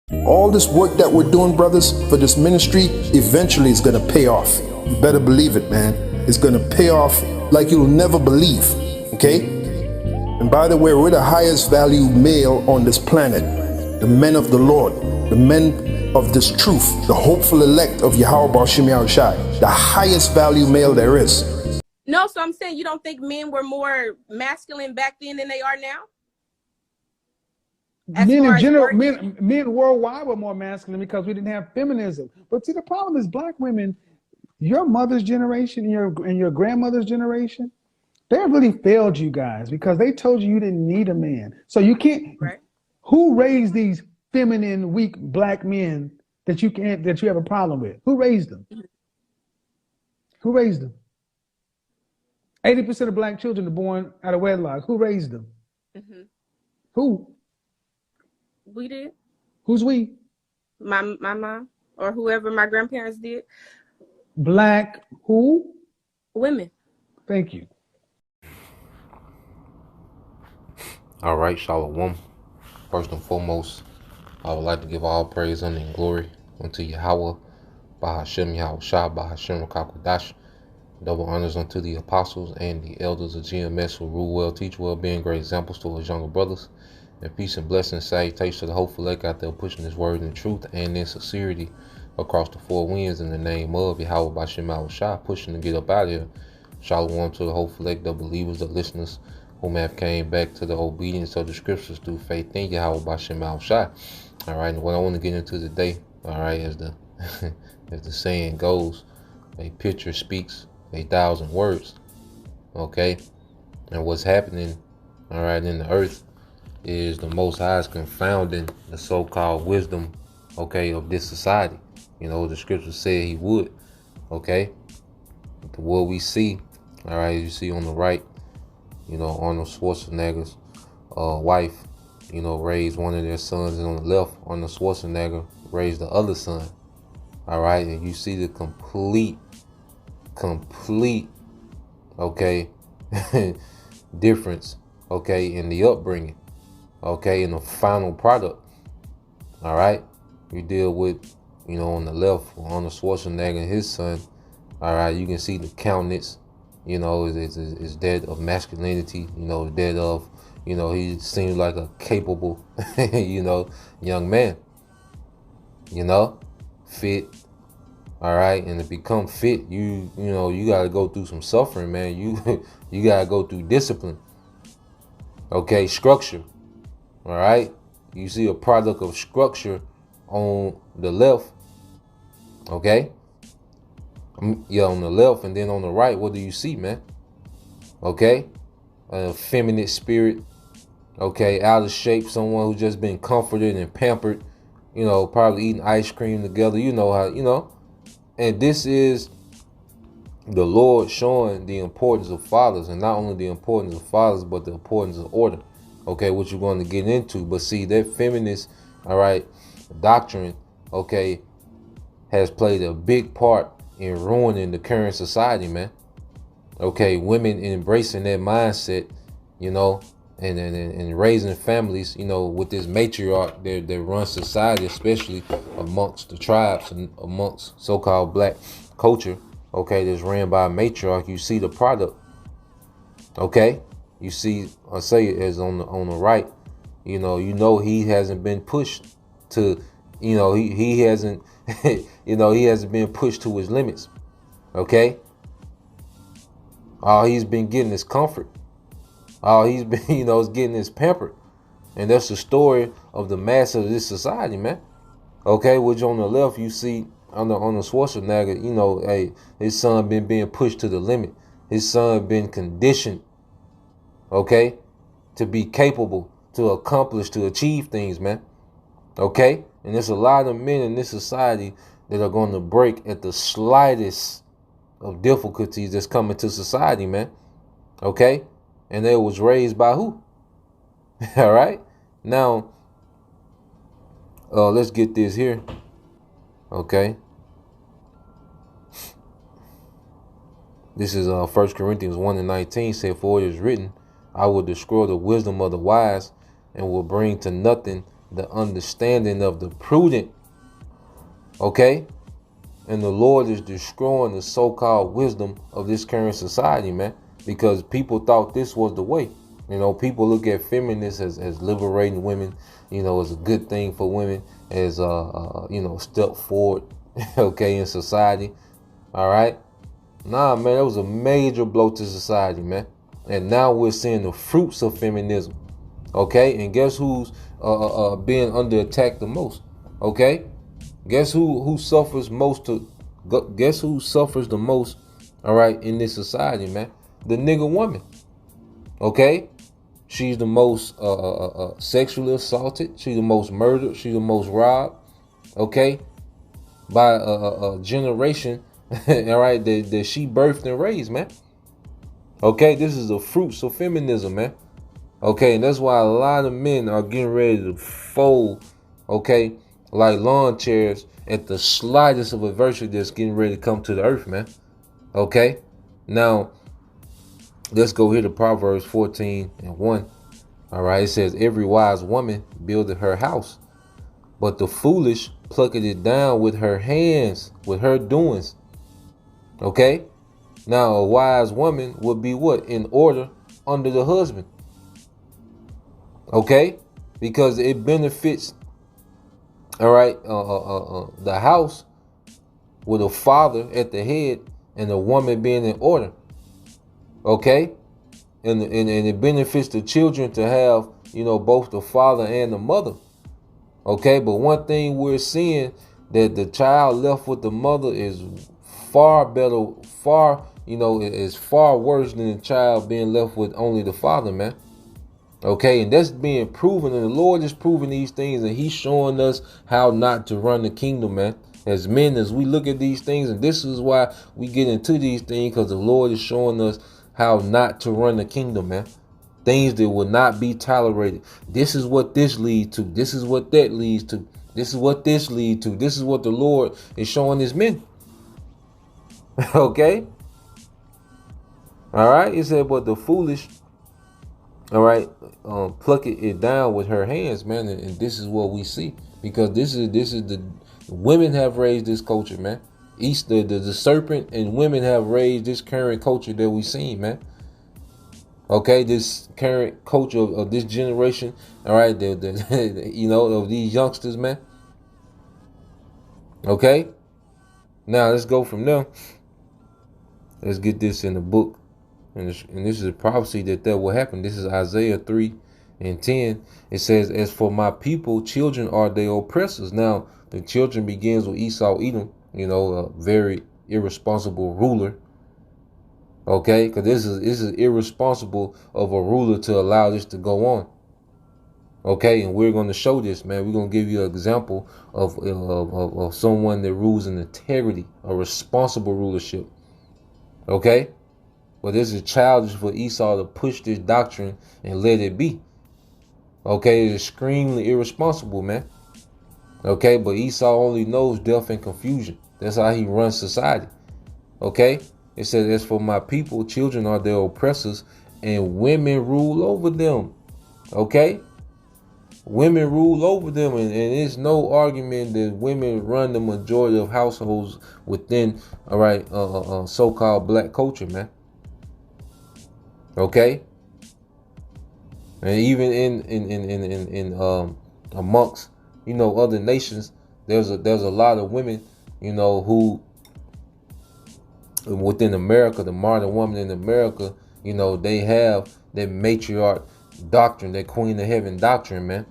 All this work that we're doing, brothers, for this ministry, eventually is going to pay off. You better believe it, man. It's going to pay off like you'll never believe. Okay? And by the way, we're the highest value male on this planet. The men of the Lord, the men of this truth, the hopeful elect of Yahweh Bashim Yahushai, the highest value male there is. No, so I'm saying you don't think men were more masculine back then than they are now? Men in general, men worldwide were more masculine because we didn't have feminism. But see, the problem is black women, your mother's generation and your grandmother's generation, they really failed you guys because they told you didn't need a man. So you can't. Right. Who raised these feminine, weak black men that you have a problem with? Who raised them? Who raised them? 80% of black children are born out of wedlock. Who raised them? Who? We did. Who's we? My mom or whoever my grandparents did. Black who? Women. Thank you. All right, Shalom. First and foremost, I would like to give all praise, honor, and glory unto Yahweh, Bahashem Yahushua, Bahashem Rakakwadash. Double honors unto the apostles and the elders of GMS who rule well, teach well, being great examples to his younger brothers. And peace and blessings, salutations to the hopeful elect out there pushing this word in truth and in sincerity across the four winds in the name of Yahweh Bashem Yahushua, pushing to get up out of here. Shalom to the hopeful elect, the believers, the listeners whom have came back to the obedience of the scriptures through faith in Yahweh Bashem Yahushua. All right, and what I want to get into today, all right, as the as the saying goes, a picture speaks 1,000 words. Okay, and what's happening, all right, in the earth is the Most High is confounding the so-called wisdom, okay, of this society. You know, the scripture said he would, okay. What we see, all right, you see on the right, you know, Arnold Schwarzenegger's wife, you know, raised one of their sons, and on the left, Arnold Schwarzenegger raised the other son, all right, and you see the complete, okay, difference, okay, in the upbringing. Okay, in the final product, all right, we deal with, you know, on the left, Arnold Schwarzenegger and his son, all right, you can see the countenance, you know, is dead of masculinity, you know, dead of, you know, he seems like a capable, you know, young man, you know, fit, all right, and to become fit, you know, you got to go through some suffering, man, you got to go through discipline, okay, structure. All right, you see a product of structure on the left, okay? Yeah, on the left, and then on the right, what do you see, man? Okay, a feminine spirit, okay, out of shape, someone who's just been comforted and pampered, you know, probably eating ice cream together, you know how, you know, and this is the Lord showing the importance of fathers, and not only the importance of fathers, but the importance of order. Okay, what you're going to get into. But see, that feminist, all right, doctrine, okay, has played a big part in ruining the current society, man. Okay, women embracing that mindset, you know, and raising families, you know, with this matriarch that runs society, especially amongst the tribes and amongst so-called black culture, okay, that's ran by a matriarch. You see the product, okay? You see, I say it as on the right, you know he hasn't been pushed to, you know, he hasn't, you know, he hasn't been pushed to his limits, okay? All he's been getting is comfort. All he's been, you know, is getting is pampered. And that's the story of the mass of this society, man. Okay, which on the left, you see on the Schwarzenegger, you know, hey, his son been being pushed to the limit. His son been conditioned, okay, to be capable, to accomplish, to achieve things, man. Okay? And there's a lot of men in this society that are going to break at the slightest of difficulties that's coming to society, man. Okay? And they was raised by who? All right? Now, let's get this here. Okay? This is 1 Corinthians 1:19, said, "For it is written, I will destroy the wisdom of the wise and will bring to nothing the understanding of the prudent. Okay? And the Lord is destroying the so-called wisdom of this current society, man, because people thought this was the way. You know, people look at feminists as liberating women, you know, as a good thing for women, as you know, step forward, okay, in society. All right. Nah, man, that was a major blow to society, man. And now we're seeing the fruits of feminism. Okay, and guess who's being under attack the most? Okay, guess who suffers most to guess who suffers the most, all right, in this society, man? The nigga woman. Okay, she's the most sexually assaulted, she's the most murdered, she's the most robbed, okay, by a generation all right, that she birthed and raised, man. Okay, this is the fruits of feminism, man. Okay, and that's why a lot of men are getting ready to fold, okay, like lawn chairs at the slightest of adversity that's getting ready to come to the earth, man. Okay, now let's go here to Proverbs 14:1. All right, it says, every wise woman buildeth her house, but the foolish plucketh it down with her hands, with her doings. Okay, now a wise woman would be what? In order under the husband. Okay, because it benefits, all right, the house with a father at the head and a woman being in order. Okay, and it benefits the children to have, you know, both the father and the mother. Okay, but one thing we're seeing, that the child left with the mother is far better, far, you know, is far worse than the child being left with only the father, man. Okay, and that's being proven, and the Lord is proving these things, and he's showing us how not to run the kingdom, man. As men, as we look at these things, and this is why we get into these things, because the Lord is showing us how not to run the kingdom, man. Things that will not be tolerated. This is what this leads to. This is what that leads to. This is what this leads to. This is what the Lord is showing his men. Okay? All right? It said, but the foolish, all right, pluck it down with her hands, man, and this is what we see, because this is the women have raised this culture, man. The serpent and women have raised this current culture that we seen, man. Okay, this current culture of this generation, all right, you know, of these youngsters, man. Okay, now let's go from there. Let's get this in the book. And this is a prophecy that will happen. This is Isaiah 3:10. It says, as for my people, children are their oppressors. Now, the children begins with Esau, Edom, you know, a very irresponsible ruler. Okay, because this is irresponsible of a ruler to allow this to go on. Okay, and we're going to show this, man. We're going to give you an example of someone that rules in integrity, a responsible rulership. Okay. But this is childish for Esau to push this doctrine and let it be. Okay, it's extremely irresponsible, man. Okay, but Esau only knows death and confusion. That's how he runs society. Okay, it says, as for my people, children are their oppressors, and women rule over them. Okay, women rule over them, and there's no argument that women run the majority of households within, all right, so-called black culture, man. Okay, and even in amongst, you know, other nations, there's a lot of women, you know, who within America, the modern woman in America, you know, they have that matriarch doctrine, that Queen of Heaven doctrine, man.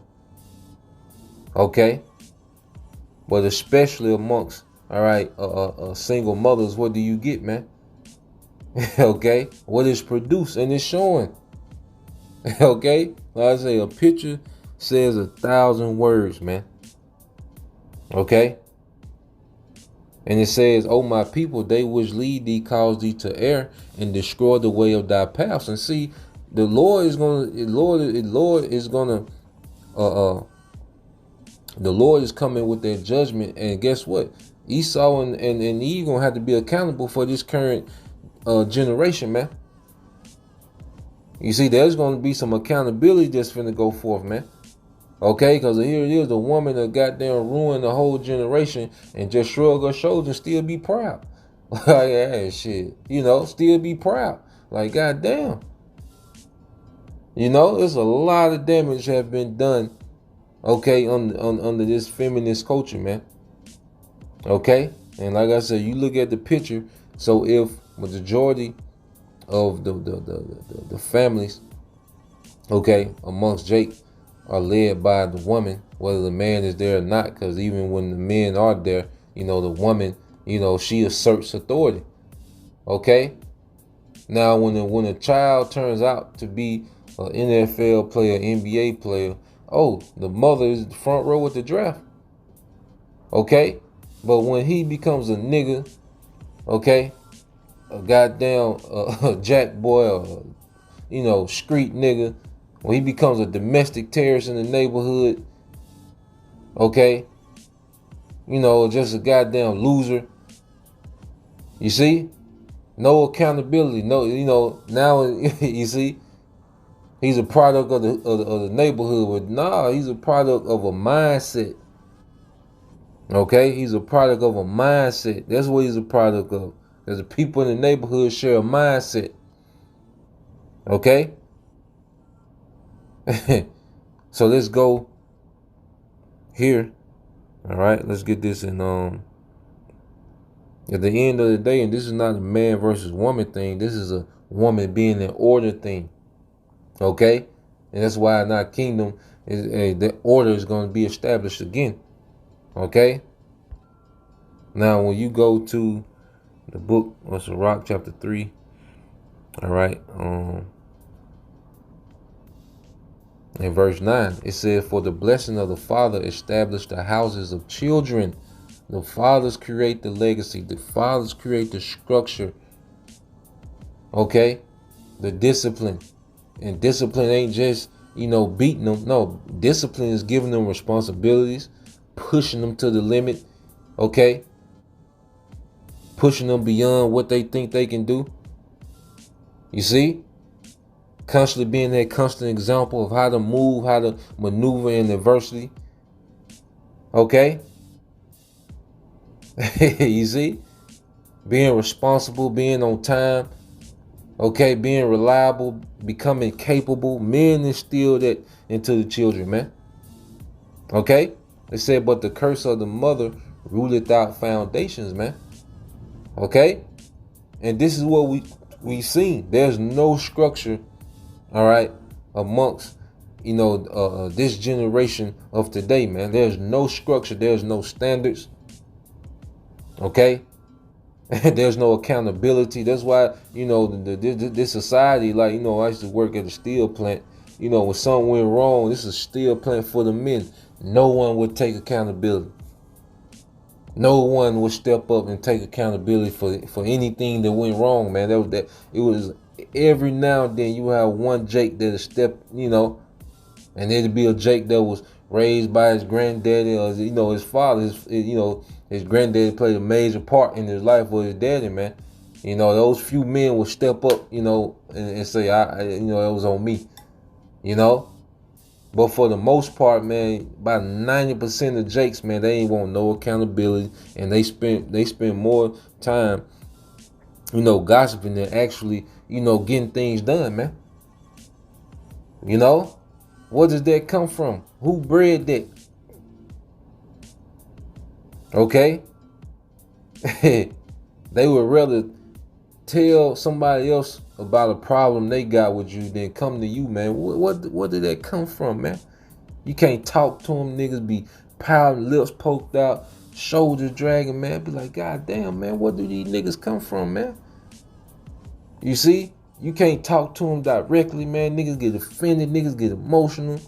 Okay, but especially amongst, all right, single mothers, what do you get, man? Okay, what is produced and it's showing. Okay, like I say, a picture says 1,000 words, man. Okay, and it says, oh my people, they which lead thee cause thee to err and destroy the way of thy paths. And see, the Lord is gonna, the Lord is coming with their judgment, and guess what? Esau and Eve gonna have to be accountable for this current generation, man. You see, there's going to be some accountability that's finna go forth, man. Okay, because here it is, the woman that goddamn ruined the whole generation and just shrug her shoulders and still be proud. Like, yeah, shit. You know, still be proud. Like, goddamn. You know, there's a lot of damage have been done, okay, under this feminist culture, man. Okay? And like I said, you look at the picture, so if majority of the families, okay, amongst Jake are led by the woman, whether the man is there or not, because even when the men are there, you know, the woman, you know, she asserts authority. Okay? Now, when a child turns out to be an NFL player, NBA player, oh, the mother is the front row with the draft. Okay? But when he becomes a nigga, okay, a goddamn jack boy, or, you know, street nigga, when he becomes a domestic terrorist in the neighborhood, okay, you know, just a goddamn loser, you see? No accountability, no, you know, now, you see, he's a product of the neighborhood, but nah, he's a product of a mindset. Okay, he's a product of a mindset. That's what he's a product of. Because the people in the neighborhood share a mindset. Okay? So let's go here. All right, let's get this in. At the end of the day, and this is not a man versus woman thing. This is a woman being in order thing. Okay? And that's why in our kingdom, the order is going to be established again. Okay? Now, when you go to the book of Sirach, chapter 3, all right, in verse 9, it says, for the blessing of the father established the houses of children. The fathers create the legacy. The fathers create the structure. Okay? The discipline. And discipline ain't just, you know, beating them. No, discipline is giving them responsibilities, pushing them to the limit. Okay? Pushing them beyond what they think they can do. You see? Constantly being that constant example of how to move, how to maneuver in adversity. Okay? You see? Being responsible, being on time. Okay? Being reliable, becoming capable. Men instill that into the children, man. Okay? They said, but the curse of the mother ruleth out foundations, man. Okay? And this is what we seen. There's no structure, all right, amongst, you know, this generation of today, man. There's no structure. There's no standards. Okay? There's no accountability. That's why, you know, this society, like, you know, I used to work at a steel plant. You know, when something went wrong, this is a steel plant for the men. No one would take accountability. No one would step up and take accountability for anything that went wrong, man. It was every now and then you have one Jake that'll step, you know, and it'd be a Jake that was raised by his granddaddy or, you know, his father. His granddaddy played a major part in his life with his daddy, man. You know, those few men would step up, you know, and say, you know, it was on me, you know. But for the most part, man, about 90% of Jakes, man, they ain't want no accountability, and they spend more time, you know, gossiping than actually, you know, getting things done, man. You know, where does that come from? Who bred that? Okay, they would rather tell somebody else about a problem they got with you than come to you, man. What did that come from, man? You can't talk to them. Niggas be pouting, lips poked out, shoulders dragging, man. Be like, God damn, man, where do these niggas come from, man? You see? You can't talk to them directly, man. Niggas get offended. Niggas get emotional.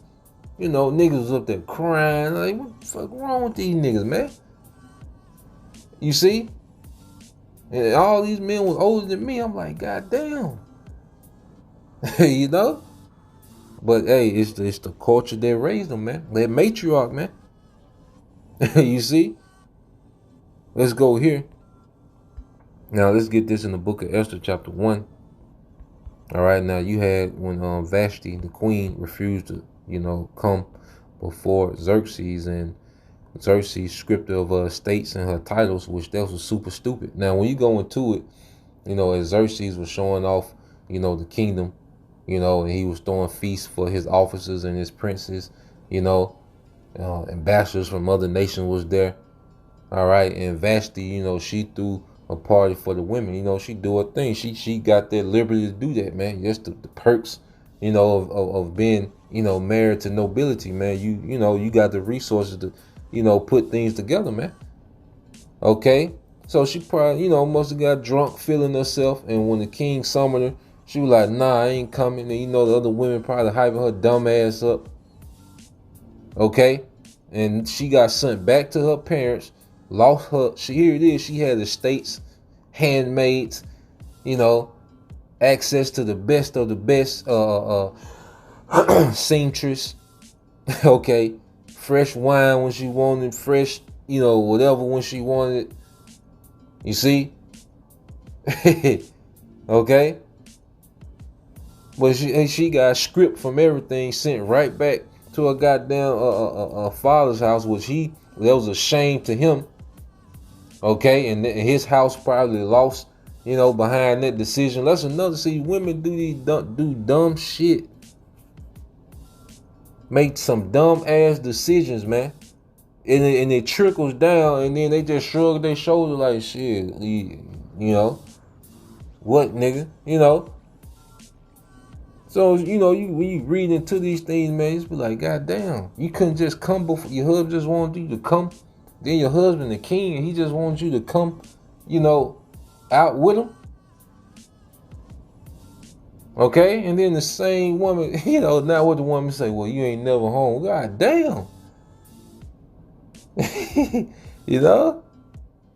You know, niggas was up there crying. Like, what the fuck wrong with these niggas, man? You see? And all these men was older than me. I'm like, God damn. You know? But hey, it's the culture that raised them, man. They're matriarch, man. You see? Let's go here. Now let's get this in the book of Esther, chapter 1. All right, now you had when Vashti, the queen, refused to, you know, come before Xerxes, and Xerxes stripped her of her estates and her titles, which that was super stupid. Now, when you go into it, as Xerxes was showing off, the kingdom, and he was throwing feasts for his officers and his princes, ambassadors from other nations was there. All right, and Vashti, she threw a party for the women. She do her thing. She got that liberty to do that, man. Just the perks, of being, married to nobility, man. You got the resources to, put things together, man. Okay, so she probably, must have got drunk, feeling herself, and when the king summoned her, she was like, "Nah, I ain't coming." And the other women probably hyping her dumb ass up. Okay, and she got sent back to her parents. Lost her. Here it is. She had estates, handmaids, access to the best of the best, seamstress. Okay, fresh wine when she wanted, fresh, whatever when she wanted. You see, okay. But she got script from everything sent right back to her goddamn father's house, which that was a shame to him. Okay, and his house probably lost, behind that decision. That's another. See, women do dumb shit, make some dumb ass decisions, man, and it trickles down, and then they just shrug their shoulder like, shit, what, nigga, So when you read into these things, man, it's be like, God damn, you couldn't just come before your husband just wanted you to come. Then your husband, the king, and he just wants you to come, out with him. Okay? And then the same woman, now what the woman say, well, you ain't never home. God damn.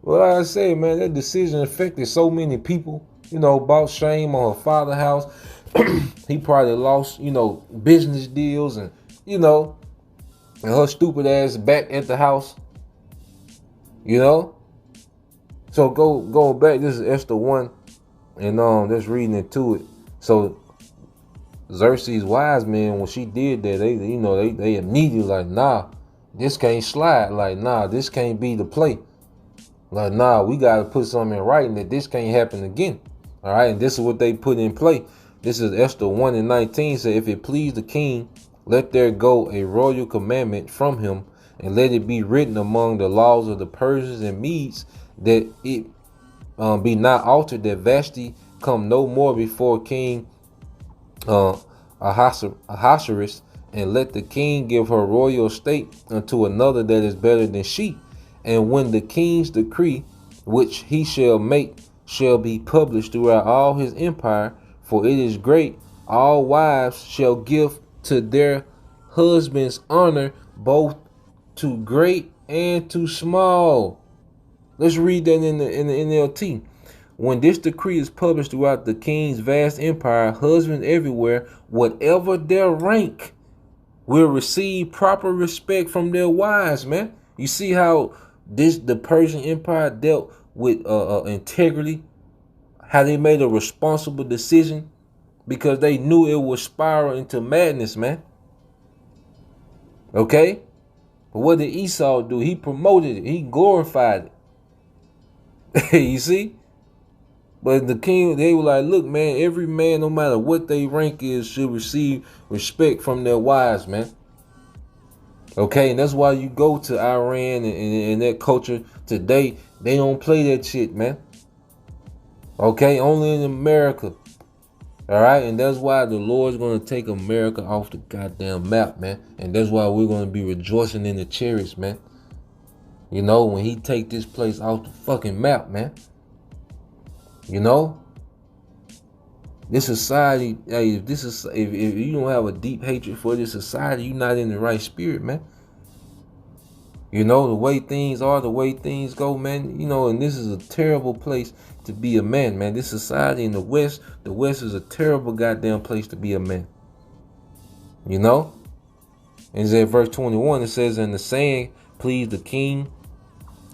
Well, like I say, man, that decision affected so many people, brought shame on her father's house. He probably lost, business deals and her stupid ass back at the house. So going back, this is Esther 1, and just reading into it. So Xerxes' wise men, when she did that, they immediately like, nah, this can't slide. Like, nah, this can't be the play. Like, nah, we gotta put something in writing that this can't happen again. All right, and this is what they put in play. This is Esther 1:19. Say, if it please the king, let there go a royal commandment from him, and let it be written among the laws of the Persians and Medes, that it be not altered, that Vashti come no more before King Ahasuerus, and let the king give her royal estate unto another that is better than she. And when the king's decree, which he shall make, shall be published throughout all his empire, for it is great, all wives shall give to their husbands honor, both to great and to small. Let's read that in the NLT. When this decree is published throughout the king's vast empire, husbands everywhere, whatever their rank, will receive proper respect from their wives, man. You see how the Persian Empire dealt with integrity, how they made a responsible decision because they knew it would spiral into madness, man. Okay? But what did Esau do? He promoted it. He glorified it. You see? But the king, they were like, look, man, every man, no matter what their rank is, should receive respect from their wives, man. Okay, and that's why you go to Iran and that culture today, they don't play that shit, man. Okay, only in America. All right, and that's why the Lord's going to take America off the goddamn map, man. And that's why we're going to be rejoicing in the chariots, man. When he take this place off the fucking map, man. This society, hey, if you don't have a deep hatred for this society, you're not in the right spirit, man. The way things are, the way things go, man, and this is a terrible place to be a man, man. This society in the West is a terrible goddamn place to be a man. And it's at verse 21, it says, and the saying pleased the king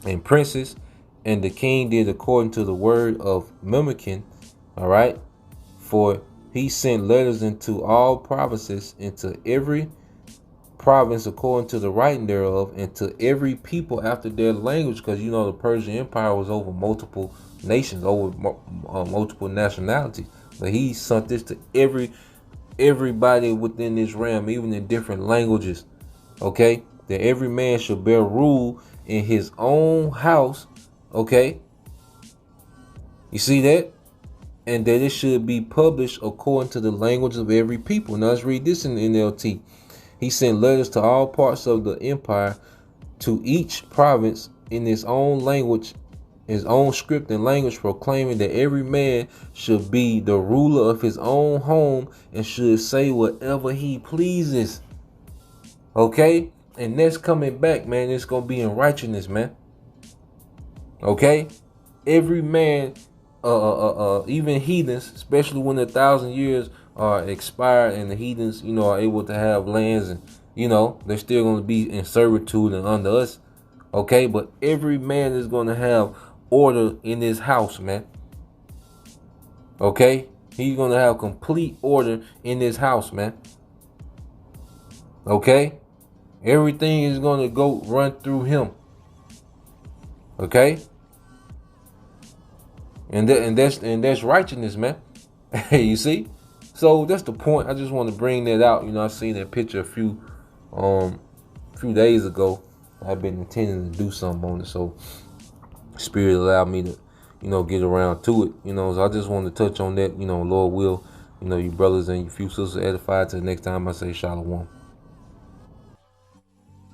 and princes, and the king did according to the word of Memucan, all right, for he sent letters into all provinces, into every province according to the writing thereof, and to every people after their language, because you know the Persian Empire was over multiple nations, over multiple nationalities. But he sent this to everybody within this realm, even in different languages. Okay, that every man should bear rule in his own house. Okay, you see that? And that it should be published according to the language of every people. Now let's read this in the NLT. He sent letters to all parts of the empire, to each province in his own language, his own script and language, proclaiming that every man should be the ruler of his own home and should say whatever he pleases. Okay? And that's coming back, man. It's going to be in righteousness, man. Okay? Every man, even heathens, especially when 1,000 years are expired and the heathens, you know, are able to have lands, and you know they're still going to be in servitude and under us. Okay, but every man is going to have order in his house, man. Okay, he's going to have complete order in his house, man. Okay, everything is going to go run through him. Okay. And that's righteousness, man. You see? So that's the point. I just want to bring that out. You know, I seen that picture a few days ago. I've been intending to do something on it. So Spirit allowed me to, you know, get around to it. You know, so I just want to touch on that. You know, Lord will, you know, you brothers and you few sisters edified. Till the next time I say shalom.